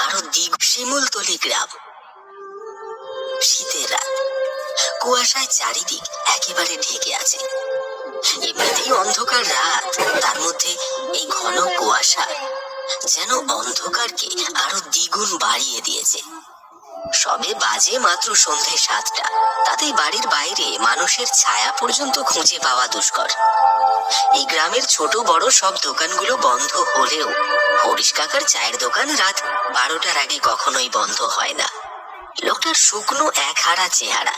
আরো শিমুলতলি গ্রাম। শীতের রাত, কুয়াশায় চারিদিক একেবারে ঢেকে আছে। এমনিতেই অন্ধকার রাত, তার মধ্যে এই ঘন কুয়াশা যেন অন্ধকারকে আরো দ্বিগুণ বাড়িয়ে দিয়েছে। সবে বাজে মাত্র সন্ধে 7টা, তাতেই বাড়ির বাইরে মানুষের ছায়া পর্যন্ত খুঁজে পাওয়া দুষ্কর। এই গ্রামের ছোট বড় সব দোকানগুলো বন্ধ হলেও হরিশ কাকার চায়ের দোকান রাত 12টার আগে কখনোই বন্ধ হয় না। লোকটার শুকনো একহারা চেহারা,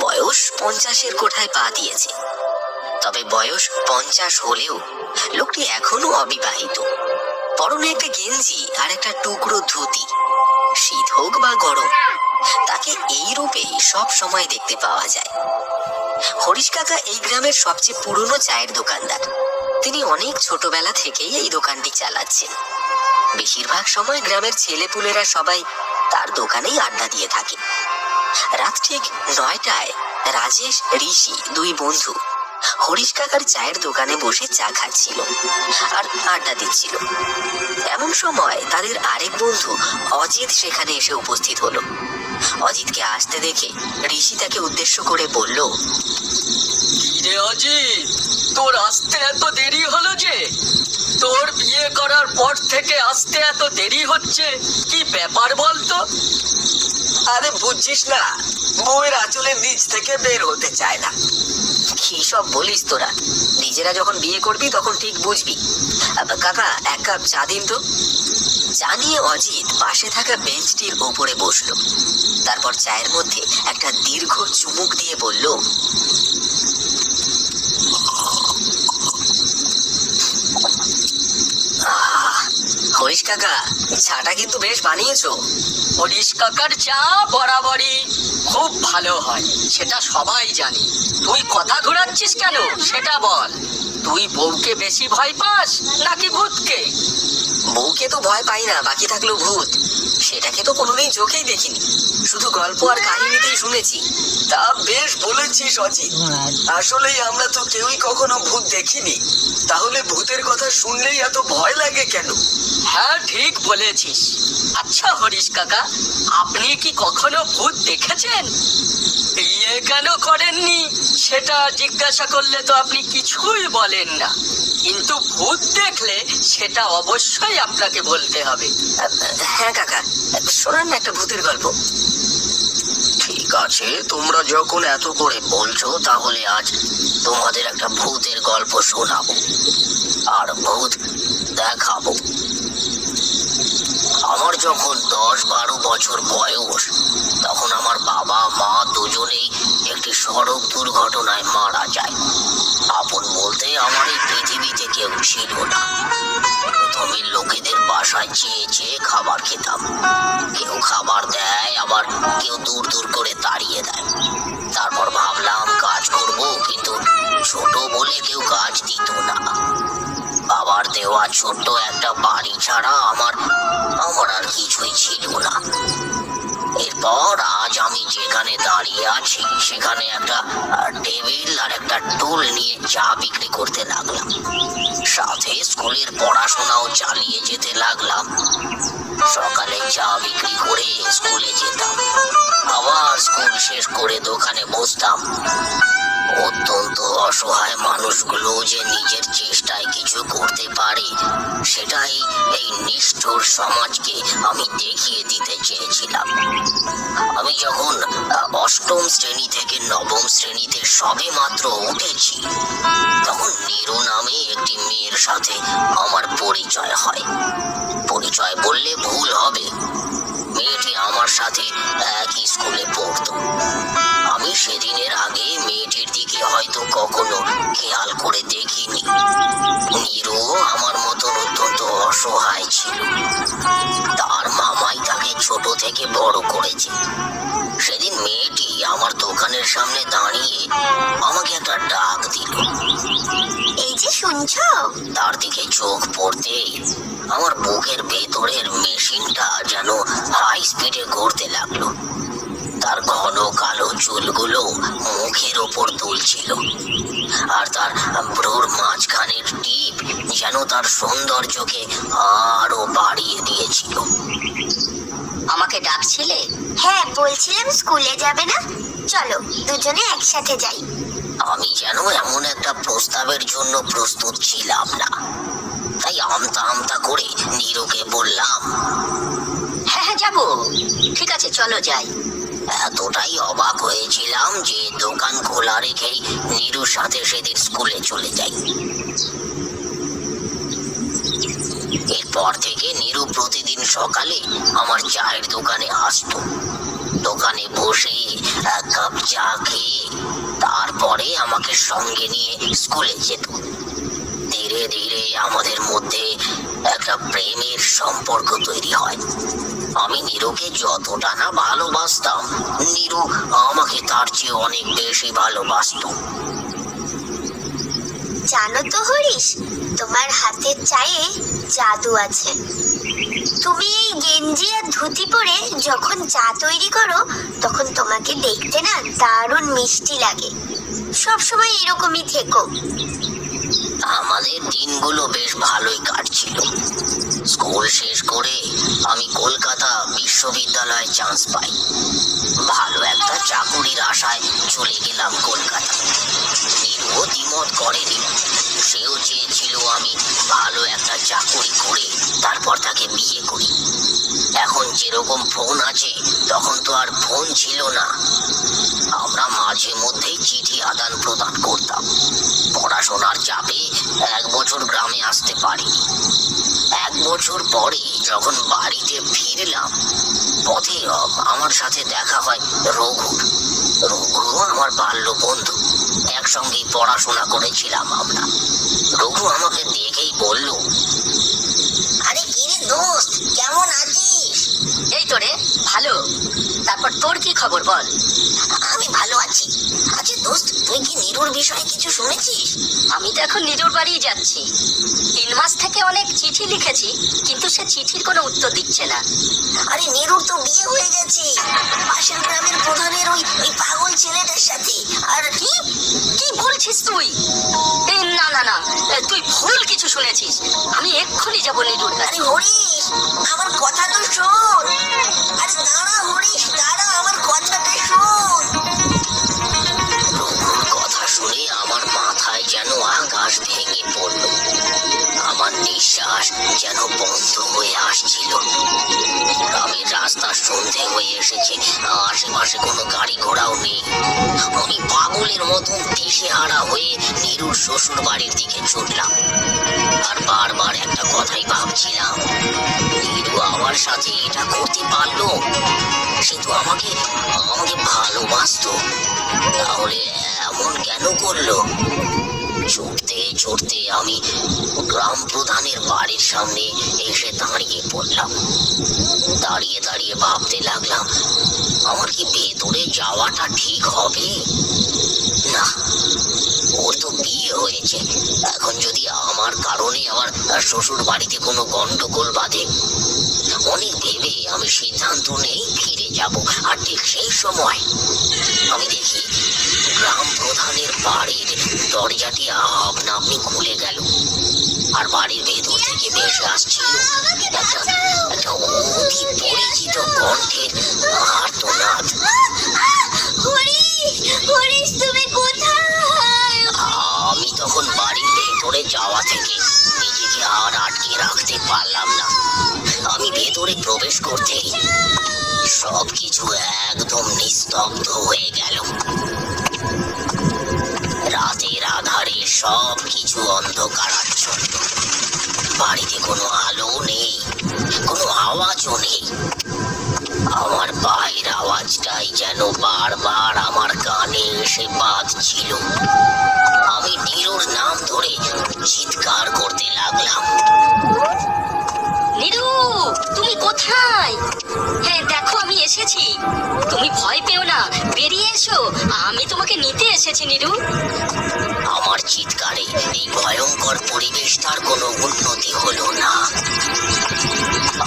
বয়স 50-এর কোঠায় পা দিয়েছে। তবে বয়স 50 হলেও লোকটি এখনো অবিবাহিত। পরনে একটা গেঞ্জি আর একটা টুকরো ধুতি। শীত হোক বা গরম, তাকে এই রূপেই সব সময় দেখতে পাওয়া যায়। হরিশ কাকা এই গ্রামের সবচেয়ে পুরনো চায়ের দোকানদার। তিনি অনেক ছোটবেলা থেকেই এই দোকানটি চালাচ্ছেন। বেশিরভাগ সময় গ্রামের ছেলেপুলেরা সবাই তার দোকানেই আড্ডা দিয়ে থাকে। রাত ঠিক 9টায় রাজেশ, ঋষি, দুই বন্ধু হরিশ কাকার চায়ের দোকানে বসে চা খাচ্ছিল আর আড্ডা দিচ্ছিল। এমন সময় তাদের আরেক বন্ধু অজিত সেখানে এসে উপস্থিত হলো। অজিতকে আসতে দেখে ঋষি তাকে উদ্দেশ্য করে বলল, কিরে অজিত, তোর আসতে এত দেরি হলো যে? তোর বিয়ে করার পর থেকে আসতে এত দেরি হচ্ছে, কি ব্যাপার বলতো? আরে বুঝছিস না, বউয়ের আঁচলের নিচ থেকে বের হতে চায় না। কি সব বলিস তোরা? নিজেরা যখন বিয়ে করবি তখন ঠিক বুঝবি। কাকা, 1 কাপ চা দিন তো। চা নিয়ে অজিত পাশে থাকা বেঞ্চটির ওপরে বসলো। তারপর চায়ের মধ্যে একটা দীর্ঘ চুমুক দিয়ে বলল, হরিশ কাকা, চাটা কিন্তু বেশ বানিয়েছো। হরিশ কাকার চা বরাবরই খুব ভালো হয়, সেটা সবাই জানি। তুই কথা ঘোরাচ্ছিস কেন সেটা বল। তুই বউকে বেশি ভয় পাস নাকি ভূতকে? বউকে তো ভয় পাই না, বাকি থাকলেও ভূত সেটাকে তো কোনোদিন চোখেই দেখিনি, শুধু গল্প আর কাহিনীতেই শুনেছি। তা বেশ বলেছিস অজিত, আসলেই আমরা তো কেউই কখনো ভূত দেখিনি, তাহলে ভূতের কথা শুনলেই এত ভয় লাগে কেন? হ্যাঁ, ঠিক বলেছিস। আচ্ছা হরিশ কাকা, আপনি কি কখনো ভূত দেখেছেন? বিয়ে কেন করেননি সেটা জিজ্ঞাসা করলে তো আপনি কিছুই বলেন না, কিন্তু ভূত দেখলে সেটা অবশ্যই আপনাকে বলতে হবে। হ্যাঁ কাকা, শোনান না একটা ভূতের গল্প। ঠিক আছে, তোমরা যখন এত করে বলছো তাহলে আজ তোমাদের একটা ভূতের গল্প শোনাবো আর ভূত দেখাবো। আমার যখন 10-12 বছর বয়স, তখন আমার বাবা মা দুজনেই একটি সড়ক দুর্ঘটনায় মারা যায়। আপন বলতে আমার এই পৃথিবীতে কেউ ছিল না। প্রথমে লোকেদের বাসায় চেয়ে চেয়ে খাবার খেতাম। কেউ খাবার দেয়, আবার কেউ দূর দূর করে তাড়িয়ে দেয়। তারপর ভাবলাম কাজ করব, কিন্তু ছোট বলে কেউ কাজ দিত না। বাবার দেওয়া ছোট্ট একটা বাড়ি ছাড়া আমার আর কিছুই ছিল না। এরপর আজ আমি যেখানে দাঁড়িয়ে আছি সেখানে একটা টেবিল আর একটা টুল নিয়ে চা বিক্রি করতে লাগলাম। সাথে স্কুলের পড়াশোনাও চালিয়ে যেতে লাগলাম। সকালে চা বিক্রি করে স্কুলে যেতাম, আবার স্কুল শেষ করে দোকানে বসতাম। অত্যন্ত অসহায় মানুষগুলো যে নিজের চেষ্টায় কিছু করতে পারে, সেটাই এই নিষ্ঠুর সমাজকে আমি দেখিয়ে দিতে চেয়েছিলাম। আমি যখন 8ম শ্রেণী থেকে 9ম শ্রেণীতে সবে মাত্র উঠেছি, তখন নীরু নামে একটি মেয়ের সাথে আমার পরিচয় হয়। পরিচয় বললে ভুল হবে, মেয়েটি আমার সাথে একই স্কুলে পড়তো। আমি সেদিনের আগে মেয়েটির দিকে হয়তো কখনো খেয়াল করে দেখিনি। নীরু আমার মতন অত্যন্ত অসহায় ছিল। তার মামাই তাকে ছোট থেকে বড় করেছে। সেদিন মেয়েটি আমার দোকানের সামনে দাঁড়িয়ে আমাকে একটা ডাক দিল, এই যে শুনছো। তার দিকে চোখ পড়তেই আমার বুকের ভেতরের মেশিনটা যেন হাই স্পিডে ঘুরতে লাগলো। তার ঘন কালো চুলগুলো মুখের ওপর দুলছিল, আর তার ভ্রুর মাঝখানের টিপ যেন তার সৌন্দর্যকে আরো বাড়িয়ে দিয়েছিল। আমাকে ডাকছিলে? হ্যাঁ, বলছিলাম স্কুলে যাবে না, চলো দুজনে একসাথে যাই। আমি যেন এমন একটা প্রস্তাবের জন্য প্রস্তুত ছিলাম না, তাই আমতা আমতা করে নীরুকে বললাম, হ্যাঁ হ্যাঁ যাবো, ঠিক আছে চলো যাই। এতটাই অবাক হয়েছিলাম যে দোকান খোলা রেখেই নীরুর সাথে সেদিন স্কুলে চলে যাই। এরপর থেকে নীরু প্রতিদিন সকালে আমার চায়ের দোকানে আসতো। দোকানে বসে এক কাপ চা খেয়ে তারপরে আমাকে সঙ্গে নিয়ে স্কুলে যেত। ধীরে ধীরে আমাদের মধ্যে একটা প্রেমের সম্পর্ক তৈরি হয়। আমি নীরুকে যতটা না ভালোবাসতাম, নীরু আমাকে তার চেয়ে অনেক বেশি ভালোবাসতো। জানো তো হরিশ, তোমার হাতের চায়ে জাদু আছে। তুমি এই গেঞ্জি আর ধুতি পরে যখন চা তৈরি করো, তখন তোমাকে দেখতে না দারুণ মিষ্টি লাগে। সব সময় এরকমই থেকো। আমাদের দিনগুলো বেশ ভালোই কাটছিল। স্কুল শেষ করে আমি কলকাতা বিশ্ববিদ্যালয়ে চান্স পাই। ভালো একটা চাকুরির আশায় চলে গেলাম কলকাতা। নীরুও দ্বিমত করেনি, সেও চেয়েছিল আমি ভালো একটা চাকুরি করে তারপর তাকে বিয়ে করি। এখন যেরকম ফোন আছে, তখন তো আর ফোন ছিল না। আমরা মাঝে মধ্যেই চিঠি আদান প্রদান করতাম। পড়াশোনার চাপে 1 বছর গ্রামে আসতে পারিনি। 1 বছর পরে যখন বাড়িতে ফিরলাম, পথে আমার সাথে দেখা হয় রঘুর। রঘু আমার বাল্য বন্ধু, একসঙ্গেই পড়াশোনা করেছিলাম আমরা। রঘু আমাকে দেখেই বলল, আরে কিরে দোস্ত, কেমন আছিস? এই তো রে, ভালো। তারপর তোর কি খবর বল? আমি ভালো আছি। আচ্ছা দোস্ত, তুই কি নীরুর বিষয়ে কিছু শুনেছিস? আমি তো এখন নীরুর বাড়ি যাচ্ছি। 3 মাস থেকে অনেক চিঠি লিখেছি, কিন্তু সে চিঠির কোনো উত্তর দিচ্ছে না। আরে নীরুর তো বিয়ে হয়ে গেছে পাশের গ্রামের প্রধানের ওই পাগল ছেলেটার সাথে। আর কি কি বলছিস তুই? না না না, তুই ভুল কিছু শুনেছিস। আমি এক্ষুনি যাবো নীরুর কাছে। আরে হরিশ, আমার কথা তো শোন। আরে দাঁড়া হরিশ, দাঁড়া, আমার কথাটা শোন। রঘুর কথা শুনে আমার মাথায় যেন আকাশ ভেঙে পড়ল। আমার নিঃশ্বাস যেন বন্ধ হয়ে আসছিল। গ্রামের রাস্তা সন্ধে হয়ে এসেছে, আশেপাশে কোনো গাড়ি ঘোড়াও নেই। আমি পাগলের মতন দিশেহারা হয়ে নীরুর শ্বশুর বাড়ির দিকে ছুটলাম। আর বারবার একটা কথাই ভাবছিলাম, নীরু আমার সাথে এটা করতে পারলো? সে তো আমাকে ভালোবাসতো, তাহলে এমন কেন করলো? ছুটতে ছুটতে আমি গ্রাম প্রধানের বাড়ির সামনে এসে দাঁড়িয়ে পড়লাম। দাঁড়িয়ে দাঁড়িয়ে ভাবতে লাগলাম, আমার কি ভেতরে যাওয়াটা ঠিক হবে? না, ওর তো বিয়ে হয়েছে। এখন যদি আমার কারণে আমার শ্বশুর বাড়িতে কোনো গন্ডগোল বাঁধে, অনেক ভেবে আমি সিদ্ধান্ত নেই ফিরে যাব। আর ঠিক সেই সময় আমি দেখি গ্রাম প্রধানের বাড়ির দরজাটি আপনা আপনি খুলে গেল, আর বাড়ির ভেতর থেকে ভেসে আসছিল একটা অতি পরিচিত কণ্ঠের আর্তনাদ। হরিশ, তুমি কোথায়? আমি তখন বাড়ির ভেতরে যাওয়া থেকে নিজেকে আর আটকে রাখতে পারলাম না। আমি ভেতরে প্রবেশ করতে সবকিছু একদম নিস্তব্ধ হয়ে গেল। রাতের আধারে সবকিছু অন্ধকারাচ্ছন্ন। বাড়িতে কোনো আলো নেই, কোনো আওয়াজও নেই। আমার পায়ের আওয়াজটাই যেন বারবার আমার কানে এসে বাজছিল। আমি নীরুর নাম ধরে চিৎকার করতে লাগলাম, নীরু, তুমি কোথায়? হ্যাঁ দেখো, আমি এসেছি। তুমি ভয় পেও না, বেরিয়ে এসো, আমি তোমাকে নিতে এসেছি নীরু। আমার চিৎকারে এই ভয়ঙ্কর পরিবেশটার কোনো উন্নতি হলো না।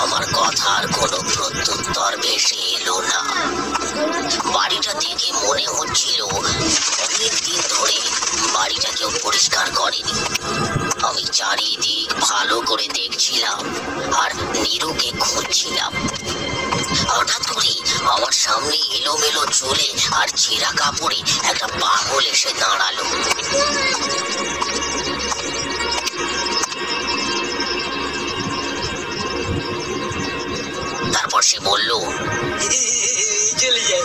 আমার কথার কোনো প্রত্যুত্তর ভেসে এলো না। বাড়িটা দেখে মনে হচ্ছিল অনেকদিন ধরে বাড়িটা কেউ পরিষ্কার করেনি। আমি চারিদিক ভালো করে দেখছিলাম আর নীরুকে খুঁজছিলাম। হঠাৎ আর ছেঁড়া কাপড়ে একটা পাগল এসে দাঁড়ালো। তারপর সে বলল, চলে যায়,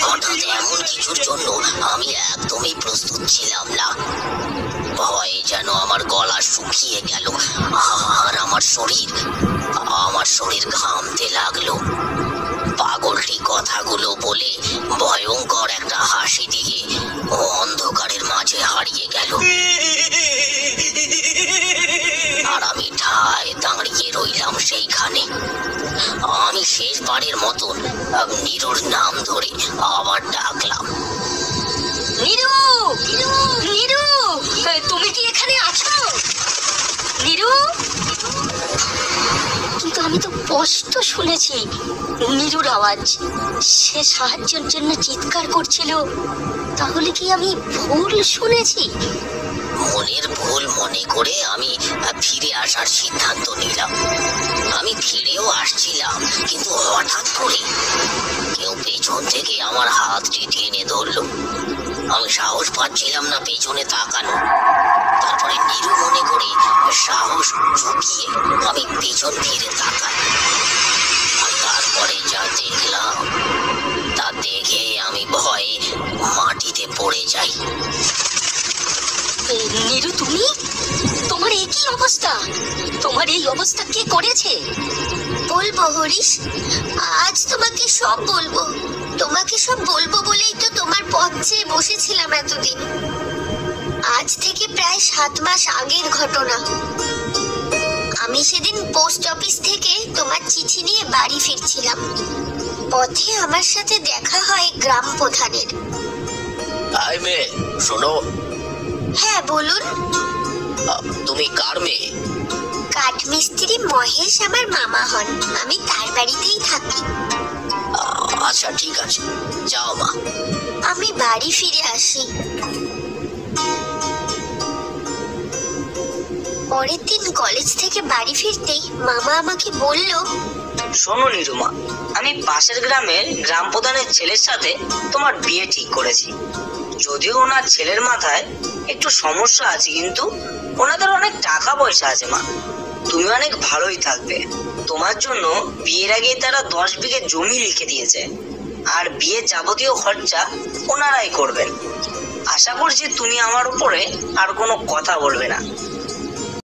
হঠাৎ এমন কিছুর জন্য আমি একদমই প্রস্তুত ছিলাম না। ভয়ে যেন আমার গলা শুকিয়ে গেল, আর আমার শরীর ঘামতে লাগলো। পাগলটি কথাগুলো বলে ভয়ঙ্কর একটা হাসি দিয়ে অন্ধকারের মাঝে হারিয়ে গেল। আর আমি ঠায় দাঁড়িয়ে রইলাম সেইখানে। আমি শেষবারের মতন নীরুর নাম ধরে আবার ডাকলাম, নীরু, নীরু, তুমি কি এখানে আছো? নীরু, কিন্তু আমি তো স্পষ্ট শুনেছি নীরুর আওয়াজ। সে সাহায্যের জন্য চিৎকার করছিল। তাহলে কি আমি ভুল শুনেছি? মনের ভুল মনে করে আমি ফিরে আসার সিদ্ধান্ত নিলাম। আমি ফিরেও আসছিলাম, কিন্তু হঠাৎ করে কেউ পেছন থেকে আমার হাতটি টেনে ধরলো। আমি সাহস পাচ্ছিলাম না পেছনে তাকানো। তারপরে নীরু মনে করে সাহস জুগিয়ে আমি পেছন ফিরে তাকাই। আর তারপরে যা দেখলাম তা দেখে আমি ভয়ে মাটিতে পড়ে যাই। নীরু, তুমি? তোমার এই কি অবস্থা? তোমার এই অবস্থা কে করেছে? বলবো হরিশ, আজ তোমাকে সব বলবো। তোমাকে সব বলবো বলেই তো তোমার পথ চেয়ে বসেছিলাম এতদিন। আজ থেকে প্রায় 7 মাস আগের ঘটনা। আমি সেদিন পোস্ট অফিস থেকে তোমার চিঠি নিয়ে বাড়ি ফিরছিলাম। পথে আমার সাথে দেখা হয় গ্রাম প্রধানের। আই মেয়ে, শোনো। হ্যাঁ, বলুন। তুমি কার মেয়ে? কাঠমিস্ত্রি মহেশ আমার মামা হন। আমি তার বাড়িতেই থাকি। আচ্ছা, ঠিক আছে, যাও মা। আমি বাড়ি ফিরে আসি। পরের দিন কলেজ থেকে বাড়ি ফিরতেই মামা আমাকে বলল, শোনো নিরুমা, আমি পাশের গ্রামের গ্রাম প্রধানের ছেলের সাথে তোমার বিয়ে ঠিক করেছি। যদিও ওনার ছেলের মাথায় একটু সমস্যা আছে, কিন্তু ওনাদের অনেক টাকা পয়সা আছে মা। তুমি অনেক ভালোই থাকবে। তোমার জন্য বিয়ের আগে তারা 10 বিঘে জমি লিখে দিয়েছে, আর বিয়ের যাবতীয় খরচা ওনারাই করবেন। আশা করছি তুমি আমার উপরে আর কোনো কথা বলবে না।